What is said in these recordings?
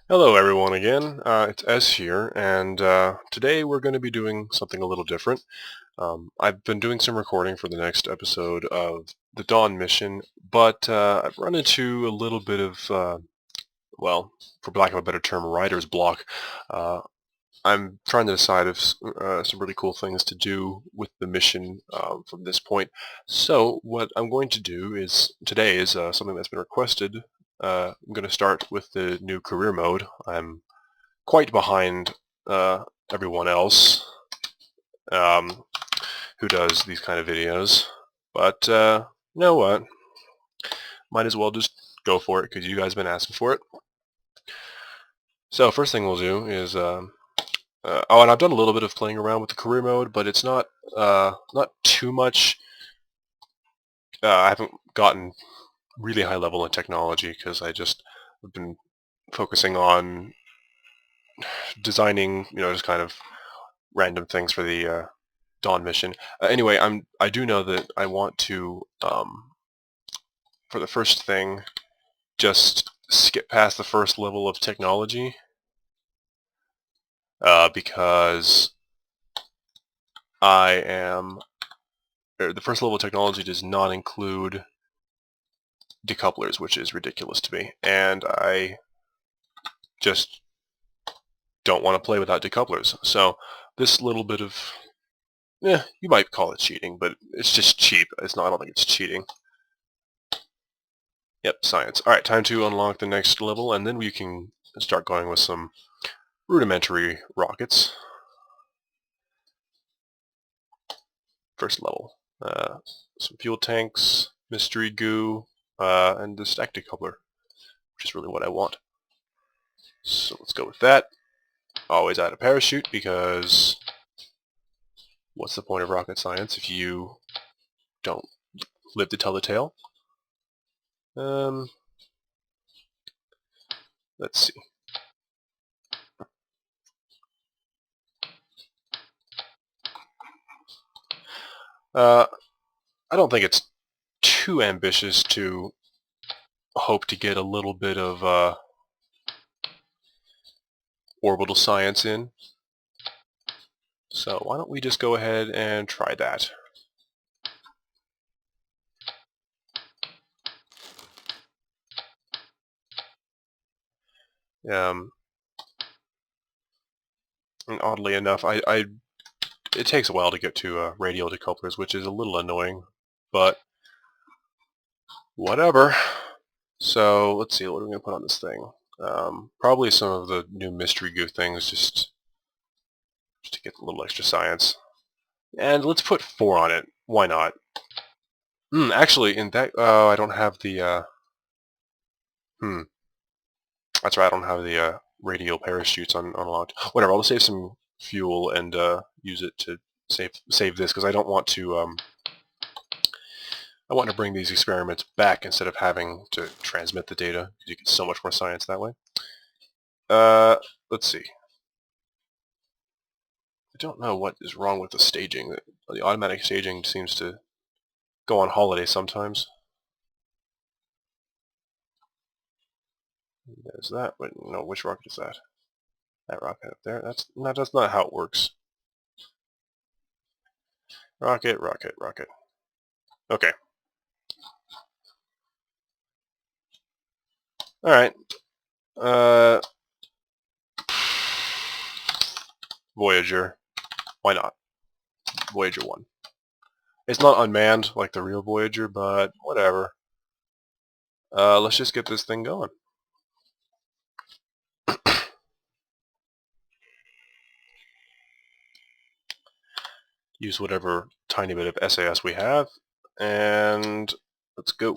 Hello everyone again, it's S here, and today we're going to be doing something a little different. I've been doing some recording for the next episode of the Dawn mission, but I've run into a little bit of, well, for lack of a better term, writer's block. Uh, I'm trying to decide if some really cool things to do with the mission from this point. So what I'm going to do is, today is something that's been requested. I'm going to start with the new career mode. I'm quite behind everyone else um, who does these kind of videos. But you know what? Might as well just go for it because you guys have been asking for it. So first thing we'll do is, oh, and I've done a little bit of playing around with the career mode, but it's not too much. I haven't gotten really high level in technology because I just have been focusing on designing, just kind of random things for the Dawn mission. Anyway, I do know that I want to, for the first thing, just skip past the first level of technology because the first level of technology does not include decouplers, which is ridiculous to me, and I just don't want to play without decouplers. So this little bit of, you might call it cheating, but it's just cheap. It's not. I don't think it's cheating. Yep, science. All right, time to unlock the next level, and then we can start going with some rudimentary rockets. First level. Some fuel tanks, mystery goo, and the stack decoupler, which is really what I want. So let's go with that. Always add a parachute, because what's the point of rocket science if you don't live to tell the tale? Let's see. I don't think it's too ambitious to hope to get a little bit of orbital science in. So why don't we just go ahead and try that. And oddly enough, it takes a while to get to radial decouplers, which is a little annoying, but whatever. So let's see, what are we going to put on this thing? Probably some of the new mystery goo things, just to get a little extra science. And let's put 4 on it. Why not? Actually, in that, I don't have the, that's right, I don't have the radial parachutes unlocked. Whatever, I'll just save some fuel and use it to save this, because I don't want to, I want to bring these experiments back instead of having to transmit the data, because you get so much more science that way. Let's see. I don't know what is wrong with the staging. The automatic staging seems to go on holiday sometimes. There's that. Wait, no, which rocket is that? That rocket up there? That's not how it works. Rocket, rocket, rocket. Okay. Alright. Voyager. Why not? Voyager 1. It's not unmanned like the real Voyager, but whatever. Let's just get this thing going. Use whatever tiny bit of SAS we have, and let's go.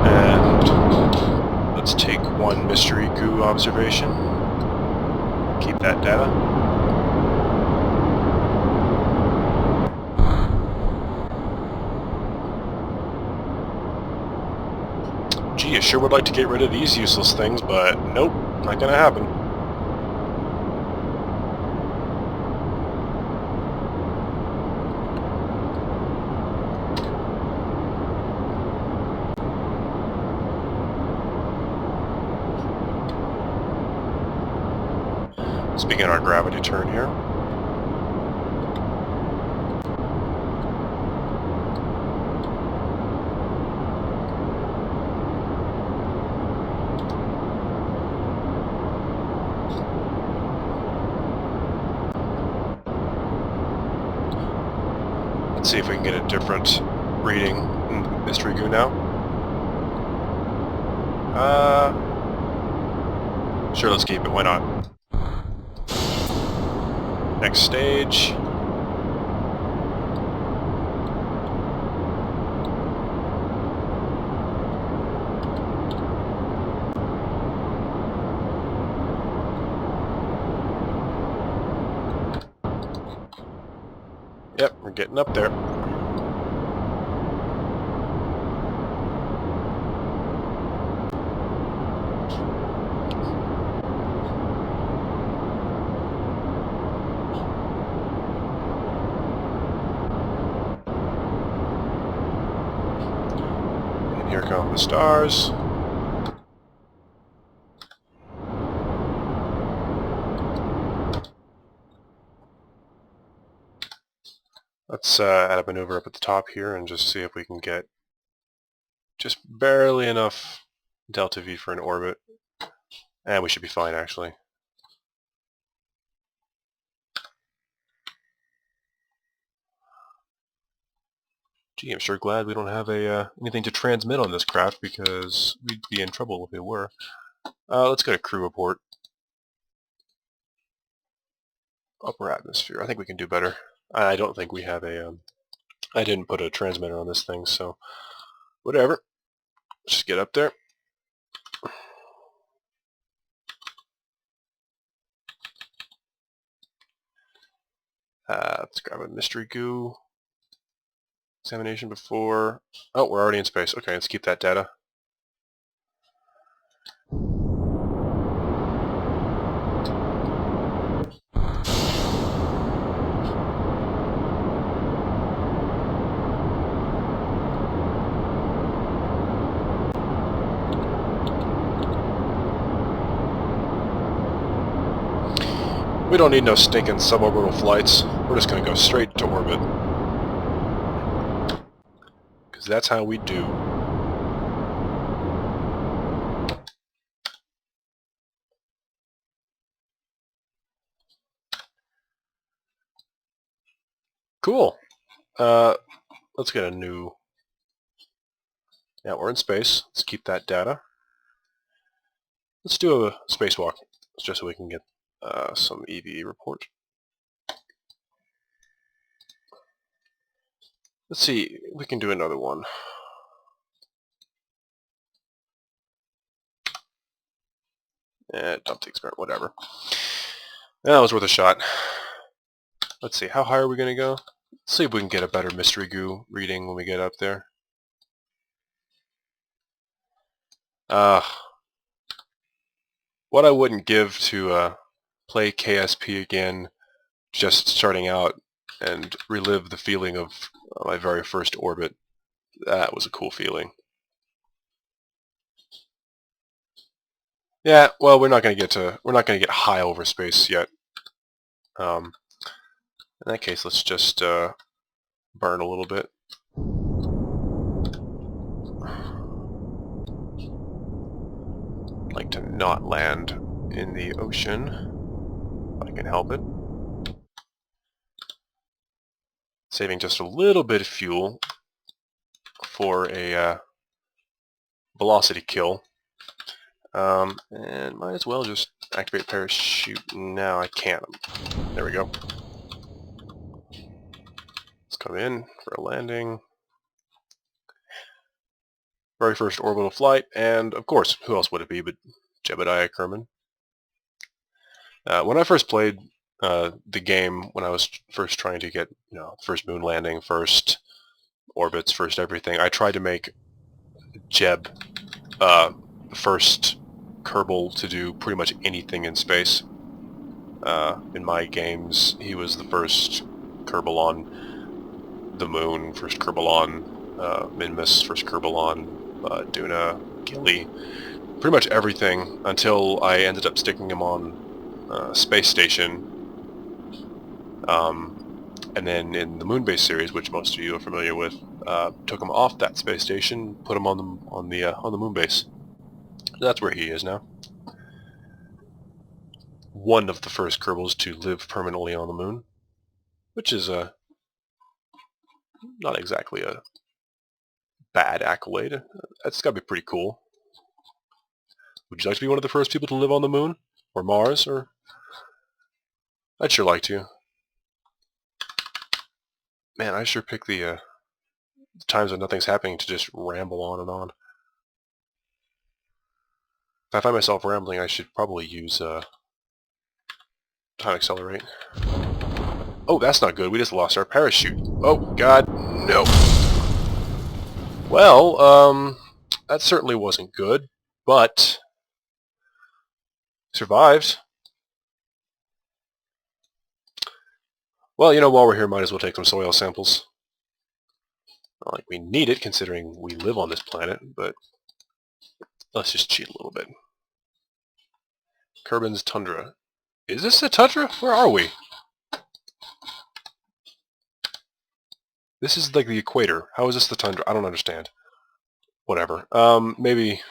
And let's take one mystery goo observation. Keep that data. Gee, I sure would like to get rid of these useless things, but nope, not gonna happen. Let's begin our gravity turn here. Let's see if we can get a different reading in Mystery Goo now. Sure, let's keep it. Why not? Next stage. Yep, we're getting up there. And here come the stars. Let's add a maneuver up at the top here and just see if we can get just barely enough delta V for an orbit. And we should be fine, actually. Gee, I'm sure glad we don't have anything to transmit on this craft, because we'd be in trouble if we were. Let's go to crew report. Upper atmosphere. I think we can do better. I don't think we have a... I didn't put a transmitter on this thing, so whatever. Let's just get up there. Let's grab a mystery goo. Examination before... Oh, we're already in space. Okay, let's keep that data. We don't need no stinking suborbital flights. We're just going to go straight to orbit. Because that's how we do. Cool. Let's get a new... Yeah, we're in space. Let's keep that data. Let's do a spacewalk, just so we can get some EVE report. Let's see, we can do another one. Dump the experiment, whatever. That was worth a shot. Let's see, how high are we going to go? Let's see if we can get a better mystery goo reading when we get up there. What I wouldn't give to play KSP again, just starting out, and relive the feeling of my very first orbit. That was a cool feeling. Yeah, well, we're not going to get high over space yet. In that case, let's just burn a little bit. I'd like to not land in the ocean, if I can help it. Saving just a little bit of fuel for a velocity kill. And might as well just activate parachute now. I can't. There we go. Let's come in for a landing. Very first orbital flight, and of course, who else would it be but Jebediah Kerman. When I first played the game, when I was first trying to get, first moon landing, first orbits, first everything, I tried to make Jeb the first Kerbal to do pretty much anything in space. In my games, he was the first Kerbal on the moon, first Kerbal on Minmus, first Kerbal on Duna, Gilly, pretty much everything until I ended up sticking him on Space Station. And then in the Moon-based series, which most of you are familiar with, took him off that space station, put him on the moon base. That's where he is now. One of the first Kerbals to live permanently on the moon, which is not exactly a bad accolade. That's got to be pretty cool. Would you like to be one of the first people to live on the moon? Or Mars? Or I'd sure like to. Man, I sure pick the times when nothing's happening to just ramble on and on. If I find myself rambling, I should probably use time accelerate. Oh, that's not good. We just lost our parachute. Oh, God, no. Well, that certainly wasn't good, but survived. Well, you know, while we're here, might as well take some soil samples. Not like we need it, considering we live on this planet, but let's just cheat a little bit. Kerbin's Tundra. Is this a tundra? Where are we? This is like the equator. How is this the tundra? I don't understand. Whatever. Maybe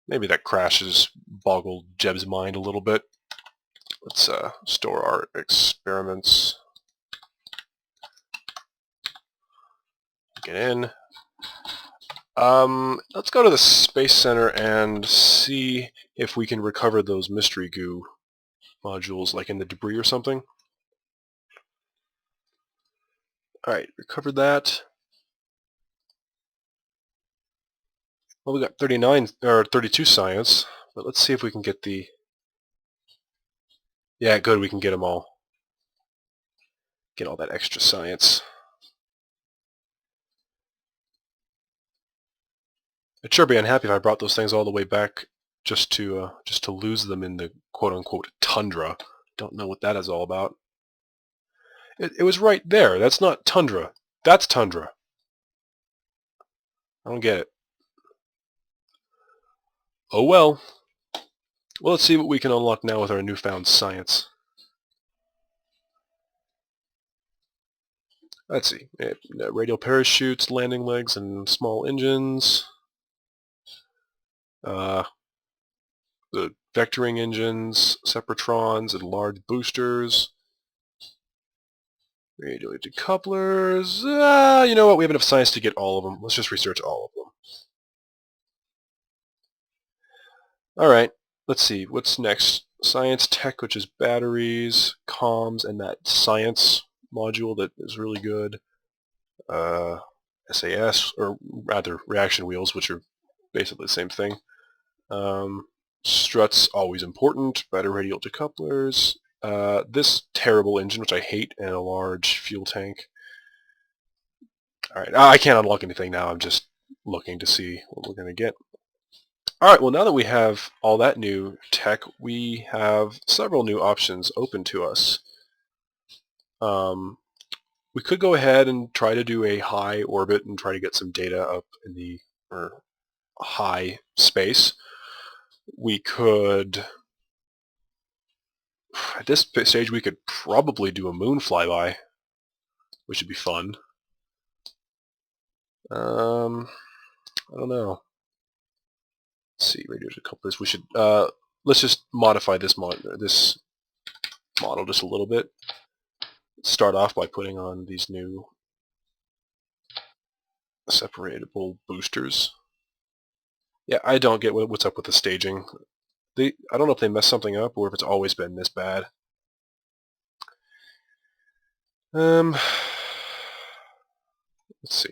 that crash has boggled Jeb's mind a little bit. Let's store our experiments. Get in. Let's go to the Space Center and see if we can recover those mystery goo modules, like in the debris or something. Alright, recovered that. Well, we got 39 or 32 science, but let's see if we can get the... Yeah, good, we can get them all. Get all that extra science. I'd sure be unhappy if I brought those things all the way back just to lose them in the quote-unquote tundra. Don't know what that is all about. It was right there. That's not tundra. That's tundra. I don't get it. Oh well. Well, let's see what we can unlock now with our newfound science. Let's see. Radial parachutes, landing legs, and small engines. The vectoring engines, separatrons, and large boosters. Radial decouplers. You know what? We have enough science to get all of them. Let's just research all of them. Alright, let's see. What's next? Science tech, which is batteries, comms, and that science module that is really good. SAS, or rather reaction wheels, which are basically the same thing. Struts, always important. Better radial decouplers. This terrible engine, which I hate, and a large fuel tank. Alright, I can't unlock anything now. I'm just looking to see what we're going to get. Alright, well now that we have all that new tech, we have several new options open to us. We could go ahead and try to do a high orbit and try to get some data up in the high space. We could, at this stage, we could probably do a moon flyby, which would be fun. I don't know. Let's see, radio decouplers. We should let's just modify this model just a little bit. Start off by putting on these new separatable boosters. Yeah, I don't get what's up with the staging. I don't know if they messed something up or if it's always been this bad. Let's see.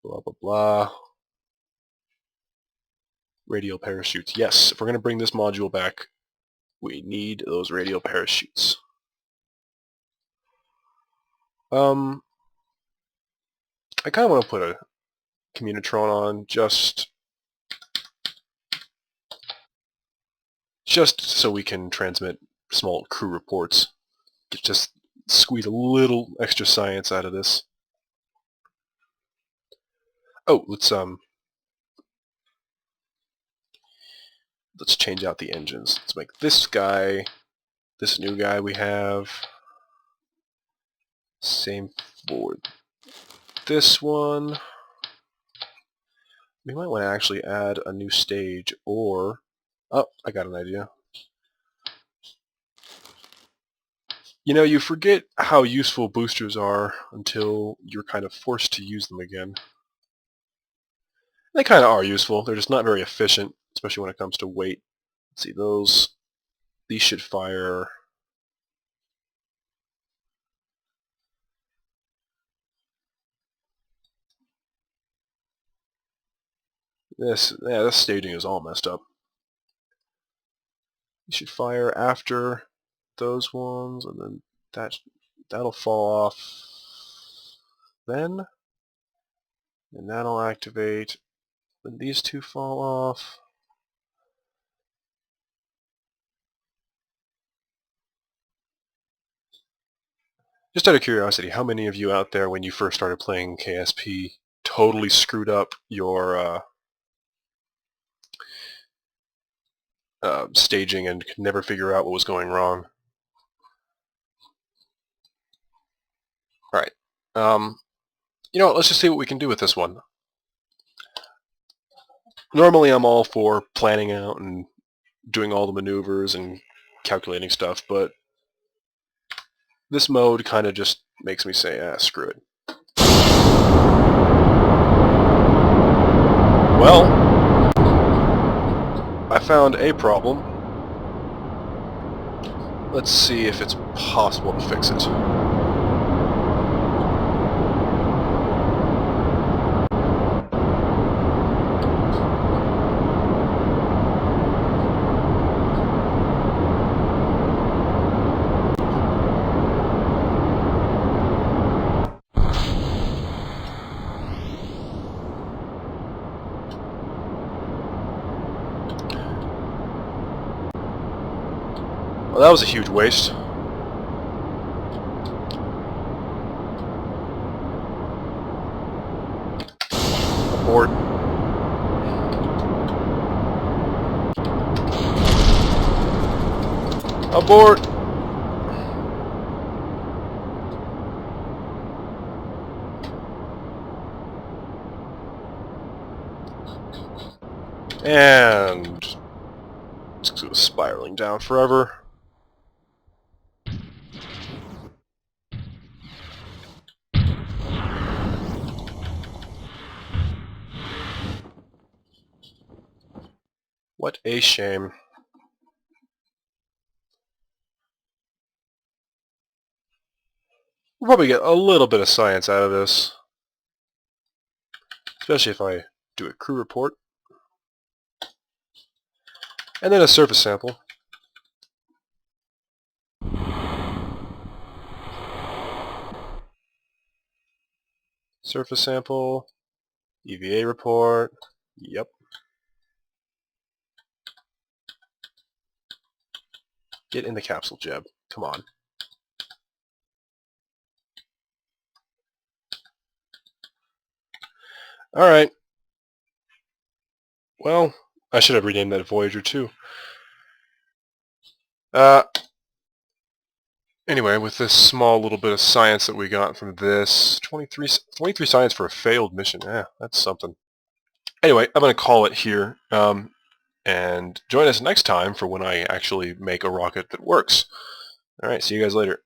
Blah, blah, blah. Radial parachutes. Yes, if we're going to bring this module back, we need those radial parachutes. I kind of want to put Communitron on just so we can transmit small crew reports. Just squeeze a little extra science out of this. Oh, let's change out the engines. Let's make this guy, this new guy we have, same for this one. We might want to actually add a new stage, or... Oh, I got an idea. You know, you forget how useful boosters are until you're kind of forced to use them again. They kind of are useful, they're just not very efficient, especially when it comes to weight. Let's see, these should fire... this staging is all messed up. You should fire after those ones, and then that'll fall off then, and that'll activate when these two fall off. Just out of curiosity, how many of you out there, when you first started playing KSP, totally screwed up your staging and could never figure out what was going wrong? Alright. You know what, let's just see what we can do with this one. Normally I'm all for planning out and doing all the maneuvers and calculating stuff, but this mode kind of just makes me say, screw it. Well, I found a problem. Let's see if it's possible to fix it. Well, that was a huge waste. Abort. Abort! And it's spiraling down forever. What a shame. We'll probably get a little bit of science out of this. Especially if I do a crew report. And then a surface sample. Surface sample. EVA report. Yep. Get in the capsule, Jeb. Come on. Alright. Well, I should have renamed that Voyager too. Anyway, with this small little bit of science that we got from this, 23 science for a failed mission. That's something. Anyway, I'm going to call it here, and join us next time for when I actually make a rocket that works. Alright, see you guys later.